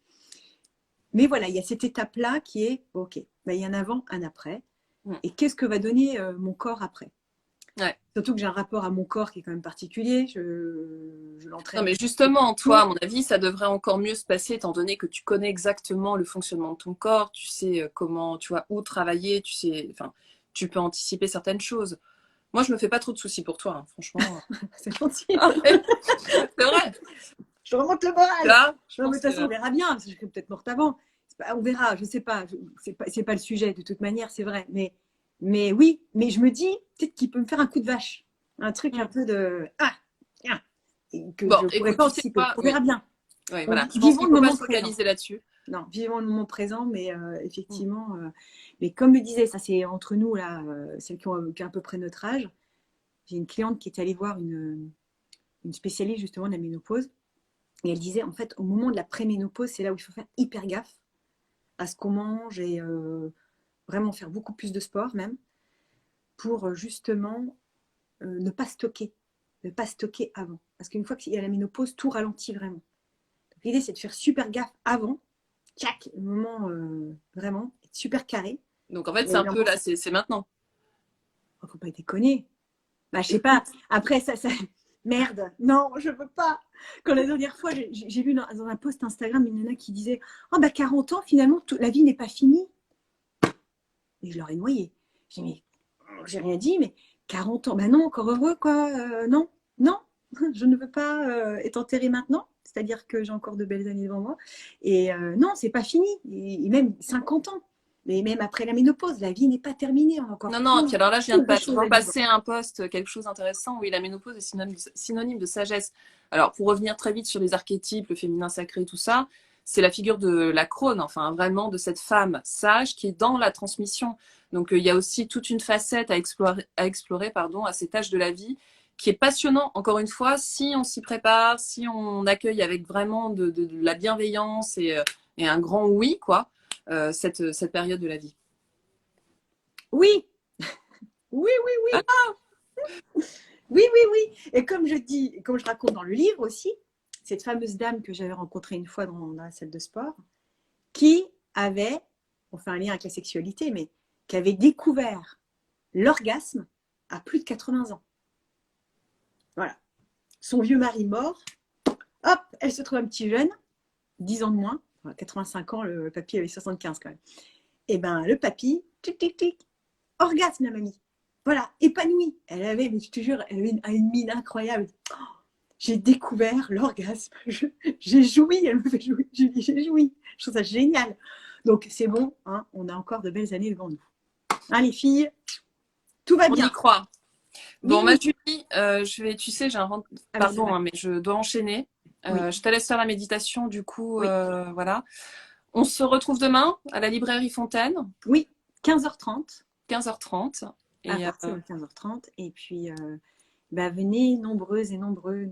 Mais voilà, il y a cette étape-là qui est, OK, bah, il y a un avant, un après. Mm. Et qu'est-ce que va donner mon corps après? Ouais. Surtout que j'ai un rapport à mon corps qui est quand même particulier. Je Non, l'entraîne mais justement, toi, à tout. mon avis, ça devrait encore mieux se passer, étant donné que tu connais exactement le fonctionnement de ton corps, tu sais comment, tu vois, où travailler, tu sais, enfin, tu peux anticiper certaines choses. Moi, je me fais pas trop de soucis pour toi, hein, franchement. C'est gentil. Ah ouais, c'est vrai. Je remonte le Tu moral. vois, je Non, mais de pense toute que façon, on verra bien. Parce que je serai peut-être morte avant. On verra, je sais pas. C'est pas le sujet, de toute manière, c'est vrai. Mais oui, mais je me dis, peut-être qu'il peut me faire un coup de vache. Un truc un Hmm. peu de. Ah, tiens. Et que Bon, je pourrais écoute, pas tu sais anticiper. quoi? On Oui, verra bien. oui, voilà. Je pense Vivons qu'il le faut pas moment se présent. focaliser là-dessus. Non, vivons le moment présent, mais Hmm. effectivement. Mais comme le disait, ça c'est entre nous, là, celles qui ont à peu près notre âge. J'ai une cliente qui est allée voir une spécialiste justement de la ménopause. Et elle disait, en fait, au moment de la préménopause, c'est là où il faut faire hyper gaffe à ce qu'on mange et vraiment faire beaucoup plus de sport même pour justement ne pas stocker. Ne pas stocker avant. Parce qu'une fois qu'il y a la ménopause, tout ralentit vraiment. Donc, l'idée, c'est de faire super gaffe avant. Tchac, le moment vraiment, être super carré. Donc, en fait, Et c'est un peu évidemment, là, c'est maintenant. oh, faut pas déconner. Bah, je sais pas. Après, ça. Merde, non, je veux pas. Quand la dernière fois, j'ai vu dans un post Instagram une nana qui disait oh, bah 40 ans, finalement, la vie n'est pas finie. Et je l'aurais noyé. J'ai dit, mais j'ai rien dit, mais 40 ans, bah non, encore heureux, quoi. Non, non, je ne veux pas être enterrée maintenant. C'est-à-dire que j'ai encore de belles années devant moi. Et non, c'est pas fini. Et même 50 ans. Mais même après la ménopause, la vie n'est pas terminée. On a encore Non, non, et puis plein, alors là, je viens plein de de choses voir à vivre. passer un post, quelque chose d'intéressant. Oui, la ménopause est synonyme de sagesse. Alors, pour revenir très vite sur les archétypes, le féminin sacré, tout ça, c'est la figure de la crone, enfin, vraiment de cette femme sage qui est dans la transmission. Donc, il y a aussi toute une facette à explorer, pardon, à cet âge de la vie qui est passionnant, encore une fois, si on s'y prépare, si on accueille avec vraiment de la bienveillance et un grand oui, quoi, cette période de la vie. Oui, oui, oui, oui. Oui, oui, oui. Et comme je dis, comme je raconte dans le livre aussi, cette fameuse dame que j'avais rencontrée une fois dans la salle de sport, qui avait, on fait un lien avec la sexualité, mais qui avait découvert l'orgasme à plus de 80 ans. Voilà. Son vieux mari mort, hop, elle se trouve un petit jeune, 10 ans de moins, 85 ans, le papy avait 75 quand même. Et ben le papy, tic, tic, tic, orgasme la mamie. Voilà, épanouie. Elle avait, mais je te jure, elle avait une mine incroyable. J'ai découvert l'orgasme. J'ai joui, elle me fait jouir. Je dis, j'ai joui. Je trouve ça génial. Donc c'est bon, hein, on a encore de belles années devant nous. Hein, les filles, tout va On y bien. croit. Oui, Bon, ma oui. Julie, tu sais, Ah oui, c'est pardon, vrai. hein, mais je dois enchaîner. Oui, Je te laisse faire la méditation, du coup, oui, voilà. On se retrouve demain à la librairie Fontaine, oui. 15h30, 15h30. à Et partir de 15h30. Et puis, bah, venez nombreuses et nombreux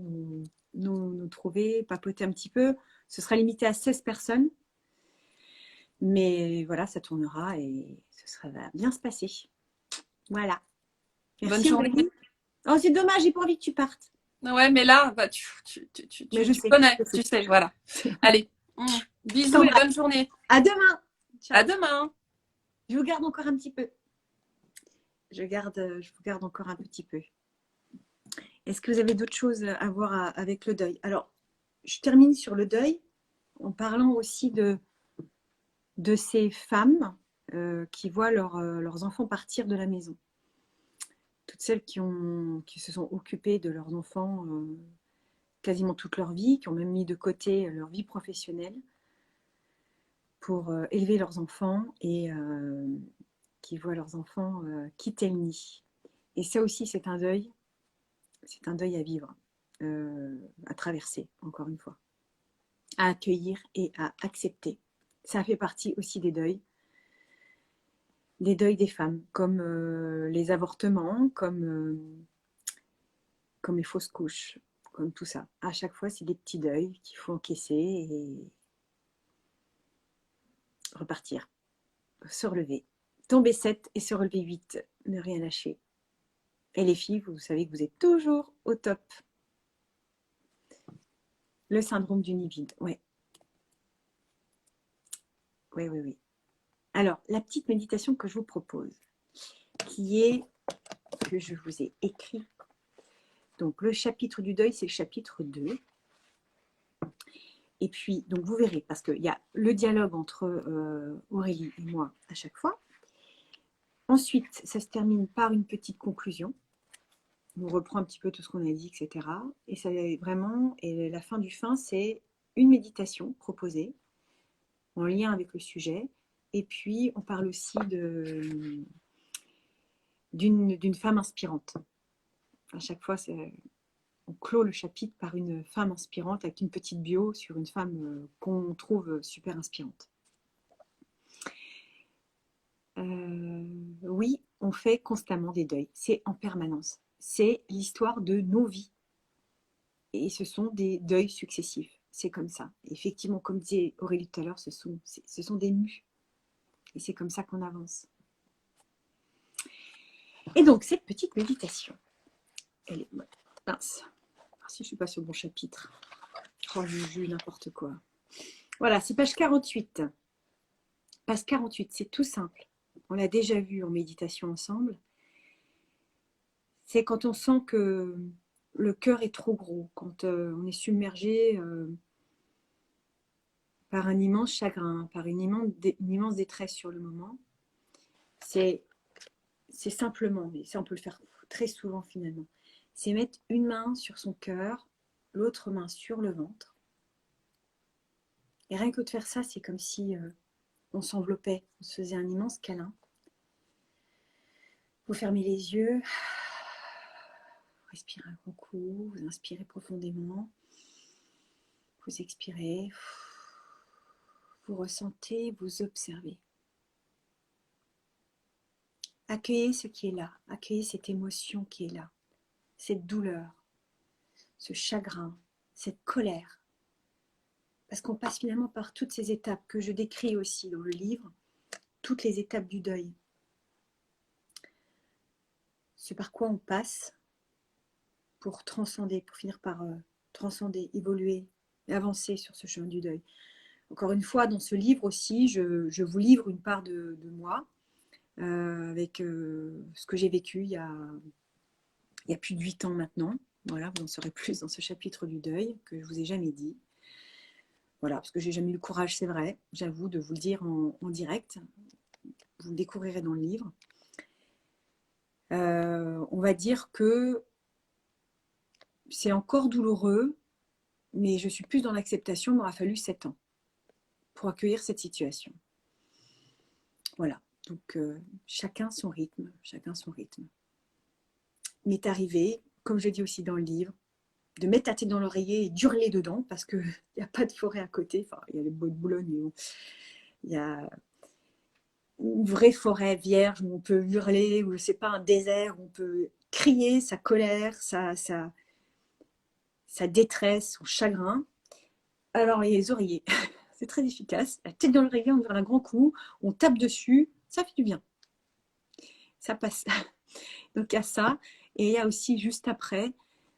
nous trouver, papoter un petit peu. Ce sera limité à 16 personnes. Mais voilà, ça tournera et va bien se passer. Voilà. bonne Merci journée. Aurélie. Oh, c'est dommage, j'ai pas envie que tu partes. Ouais, mais là, bah, Mais je tu sais, connais, je tu sais. sais, voilà. Allez, Je bisous et t'embrasse. bonne journée. À demain. À Ciao. demain. Je vous garde encore un petit peu. Je vous garde encore un petit peu. Est-ce que vous avez d'autres choses à voir avec le deuil? Alors, je termine sur le deuil en parlant aussi de ces femmes qui voient leurs enfants partir de la maison. Toutes celles qui se sont occupées de leurs enfants quasiment toute leur vie, qui ont même mis de côté leur vie professionnelle pour élever leurs enfants et qui voient leurs enfants quitter le nid. Et ça aussi, c'est un deuil à vivre, à traverser, encore une fois, à accueillir et à accepter. Ça fait partie aussi des deuils des femmes, comme les avortements, comme les fausses couches, comme tout ça. À chaque fois, c'est des petits deuils qu'il faut encaisser et repartir, se relever. Tomber 7 et se relever 8, ne rien lâcher. Et les filles, vous savez que vous êtes toujours au top. Le syndrome du nid vide, ouais. Oui, oui, oui. Alors, la petite méditation que je vous propose, qui est que je vous ai écrit. Donc, le chapitre du deuil, c'est le chapitre 2. Et puis, donc vous verrez, parce qu'il y a le dialogue entre Aurélie et moi à chaque fois. Ensuite, ça se termine par une petite conclusion. On reprend un petit peu tout ce qu'on a dit, etc. Et ça vraiment, et la fin du fin, c'est une méditation proposée en lien avec le sujet. Et puis, on parle aussi d'une femme inspirante. À chaque fois, on clôt le chapitre par une femme inspirante avec une petite bio sur une femme qu'on trouve super inspirante. Oui, on fait constamment des deuils. C'est en permanence. C'est l'histoire de nos vies. Et ce sont des deuils successifs. C'est comme ça. Effectivement, comme disait Aurélie tout à l'heure, ce sont des mues. Et c'est comme ça qu'on avance. Et donc, cette petite méditation, elle est mince. Si je ne suis pas sur le bon chapitre. Oh, Juju, n'importe quoi. Voilà, c'est page 48. Page 48, c'est tout simple. On l'a déjà vu en méditation ensemble. C'est quand on sent que le cœur est trop gros, quand on est submergé par un immense chagrin, par une immense détresse sur le moment. C'est simplement, mais ça on peut le faire très souvent finalement, c'est mettre une main sur son cœur, l'autre main sur le ventre. Et rien que de faire ça, c'est comme si on s'enveloppait, on se faisait un immense câlin. Vous fermez les yeux, vous respirez un grand coup, vous inspirez profondément, vous expirez, vous ressentez, vous observez. Accueillez ce qui est là, accueillez cette émotion qui est là, cette douleur, ce chagrin, cette colère. Parce qu'on passe finalement par toutes ces étapes que je décris aussi dans le livre, toutes les étapes du deuil. Ce par quoi on passe pour transcender, pour finir par transcender, évoluer, avancer sur ce chemin du deuil. Encore une fois, dans ce livre aussi, je vous livre une part de moi, avec ce que j'ai vécu il y a plus de 8 ans maintenant. Voilà, vous en saurez plus dans ce chapitre du deuil que je ne vous ai jamais dit. Voilà, parce que j'ai jamais eu le courage, c'est vrai, j'avoue, de vous le dire en direct. Vous le découvrirez dans le livre. On va dire que c'est encore douloureux, mais je suis plus dans l'acceptation. Il m'aura fallu 7 ans pour accueillir cette situation. Voilà, donc chacun son rythme, chacun son rythme. Il m'est arrivé, comme je dis aussi dans le livre, de mettre la tête dans l'oreiller et d'hurler dedans parce qu'il n'y a pas de forêt à côté. Enfin, il y a les bois de Boulogne, mais bon, il y a une vraie forêt vierge où on peut hurler, ou je ne sais pas, un désert où on peut crier sa colère, sa détresse, son chagrin. Alors, les oreillers, c'est très efficace. La tête dans l'oreiller, on donne un grand coup, on tape dessus, ça fait du bien. Ça passe. Donc, il y a ça. Et il y a aussi, juste après,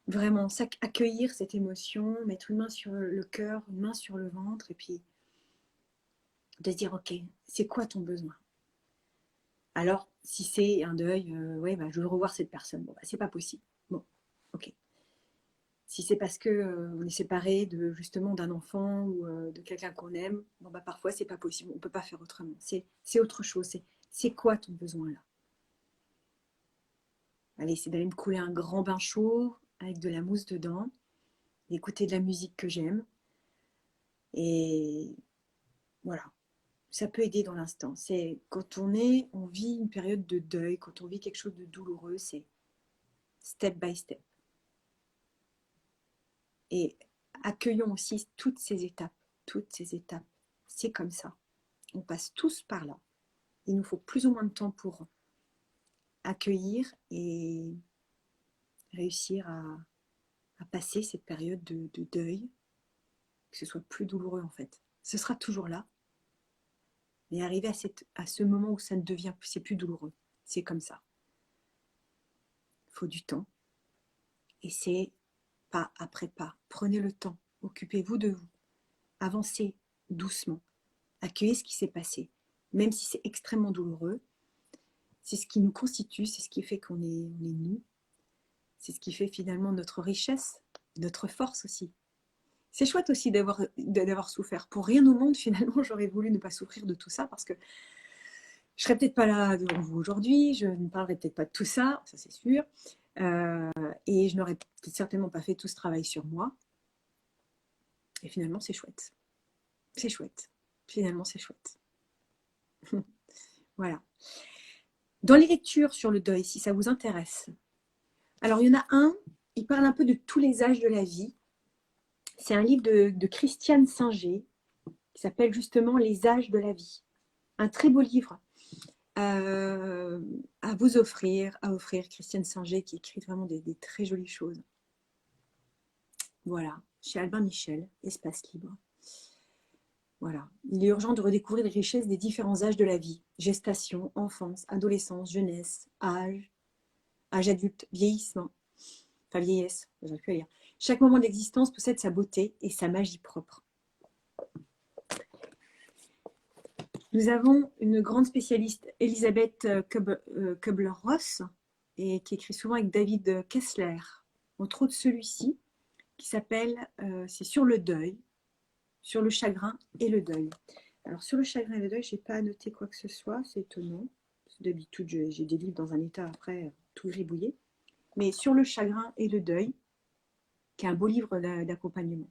vraiment accueillir cette émotion, mettre une main sur le cœur, une main sur le ventre, et puis de se dire, ok, c'est quoi ton besoin? Alors, si c'est un deuil, je veux revoir cette personne. Bon, c'est pas possible. Bon, ok. Si c'est parce que on est séparé justement d'un enfant ou de quelqu'un qu'on aime, parfois c'est pas possible. On peut pas faire autrement. C'est autre chose. C'est quoi ton besoin là? Allez, c'est d'aller me couler un grand bain chaud avec de la mousse dedans, d'écouter de la musique que j'aime. Et voilà. Ça peut aider dans l'instant. C'est quand on vit une période de deuil, quand on vit quelque chose de douloureux, c'est step by step. Et accueillons aussi toutes ces étapes. C'est comme ça. On passe tous par là. Il nous faut plus ou moins de temps pour accueillir et réussir à passer cette période de deuil, que ce soit plus douloureux en fait. Ce sera toujours là, mais arriver à ce moment où ça ne devient plus, c'est plus douloureux. C'est comme ça. Il faut du temps. Et c'est pas après pas. Prenez le temps. Occupez-vous de vous. Avancez doucement. Accueillez ce qui s'est passé. Même si c'est extrêmement douloureux, C'est ce qui nous constitue, c'est ce qui fait qu'on est nous. C'est ce qui fait finalement notre richesse, notre force aussi. C'est chouette aussi d'avoir souffert. Pour rien au monde, finalement, j'aurais voulu ne pas souffrir de tout ça parce que je serais peut-être pas là devant vous aujourd'hui, je ne parlerai peut-être pas de tout ça, ça c'est sûr. Et je n'aurais certainement pas fait tout ce travail sur moi. Et finalement, c'est chouette. C'est chouette. Finalement, c'est chouette. Voilà. Dans les lectures sur le deuil, si ça vous intéresse, alors il y en a un, il parle un peu de tous les âges de la vie. C'est un livre de Christiane Singer qui s'appelle justement Les âges de la vie. Un très beau livre à vous offrir, Christiane Singer qui écrit vraiment des très jolies choses. Voilà, chez Albin Michel, Espace libre. Voilà, il est urgent de redécouvrir les richesses des différents âges de la vie. Gestation, enfance, adolescence, jeunesse, âge adulte, vieillissement, enfin vieillesse, j'arrive plus à lire. Chaque moment d'existence possède sa beauté et sa magie propre. Nous avons une grande spécialiste, Elisabeth Kubler-Ross, et qui écrit souvent avec David Kessler, entre autres celui-ci, qui s'appelle c'est sur le deuil, sur le chagrin et le deuil. Alors sur le chagrin et le deuil, je n'ai pas noté quoi que ce soit, c'est étonnant. D'habitude, j'ai des livres dans un état après tout gribouillé. Mais sur le chagrin et le deuil, qui est un beau livre d'accompagnement.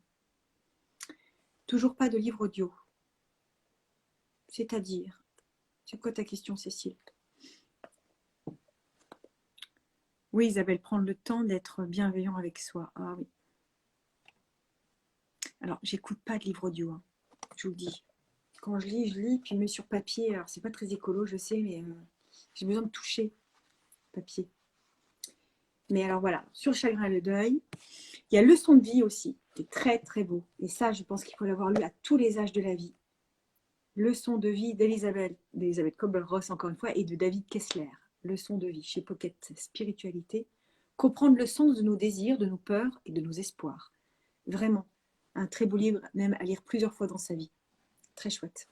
Toujours pas de livre audio. C'est-à-dire, c'est quoi ta question, Cécile? Oui, Isabelle, prendre le temps d'être bienveillant avec soi. Ah oui. Alors, j'écoute pas de livre audio, hein, je vous le dis. Quand je lis, puis je mets sur papier. Alors, c'est pas très écolo, je sais, mais j'ai besoin de toucher le papier. Mais alors voilà, sur le chagrin et le deuil, il y a Leçon de vie aussi, qui est très très beau. Et ça, je pense qu'il faut l'avoir lu à tous les âges de la vie. Leçon de vie d'Elisabeth Kubler-Ross, encore une fois, et de David Kessler. Leçon de vie chez Pocket Spiritualité. Comprendre le sens de nos désirs, de nos peurs et de nos espoirs. Vraiment, un très beau livre, même à lire plusieurs fois dans sa vie. Très chouette.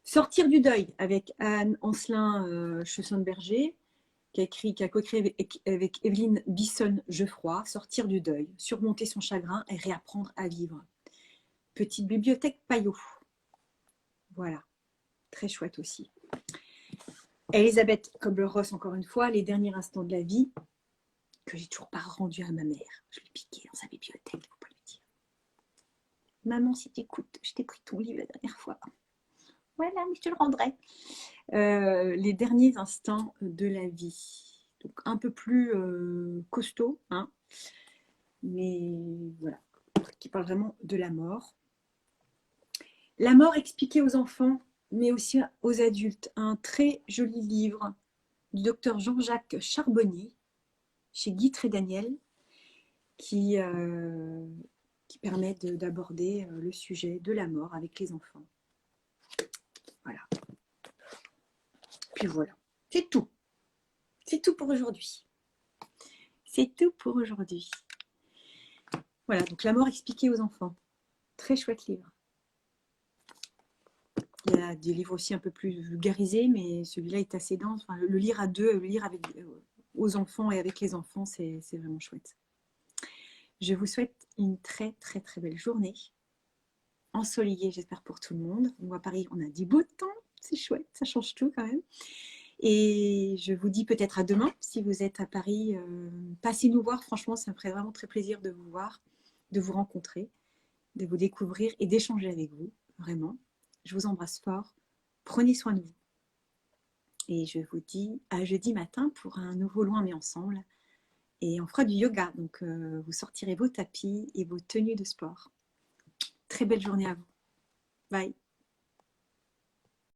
Sortir du deuil avec Anne Ancelin Chesson-Berger, qui a co-créé avec Evelyne Bisson-Geoffroy, Sortir du deuil, surmonter son chagrin et réapprendre à vivre. Petite bibliothèque Payot. Voilà, très chouette aussi. Elisabeth Kubler-Ross, encore une fois, Les derniers instants de la vie, que j'ai toujours pas rendu à ma mère. Je l'ai piqué dans sa bibliothèque, il ne faut pas lui dire. Maman, si tu écoutes, je t'ai pris ton livre la dernière fois. Voilà, mais je te le rendrai. Les derniers instants de la vie. Donc un peu plus costaud, hein, mais voilà, qui parle vraiment de la mort. La mort expliquée aux enfants, mais aussi aux adultes. Un très joli livre du docteur Jean-Jacques Charbonnier, chez Guy Trédaniel, qui permet d'aborder le sujet de la mort avec les enfants. Voilà. Puis voilà, c'est tout. C'est tout pour aujourd'hui. C'est tout pour aujourd'hui. Voilà, donc la mort expliquée aux enfants. Très chouette livre. Il y a des livres aussi un peu plus vulgarisés, mais celui-là est assez dense. Enfin, le lire à deux, le lire avec, aux enfants et avec les enfants, c'est vraiment chouette. Je vous souhaite une très très très belle journée. Ensoleillée, j'espère, pour tout le monde. Nous, à Paris, on a du beau temps. C'est chouette, ça change tout quand même. Et je vous dis peut-être à demain, si vous êtes à Paris. Passez nous voir, franchement, ça me ferait vraiment très plaisir de vous voir, de vous rencontrer, de vous découvrir et d'échanger avec vous, vraiment. Je vous embrasse fort. Prenez soin de vous. Et je vous dis à jeudi matin pour un nouveau Loin mais ensemble. Et on fera du yoga. Donc, vous sortirez vos tapis et vos tenues de sport. Très belle journée à vous. Bye.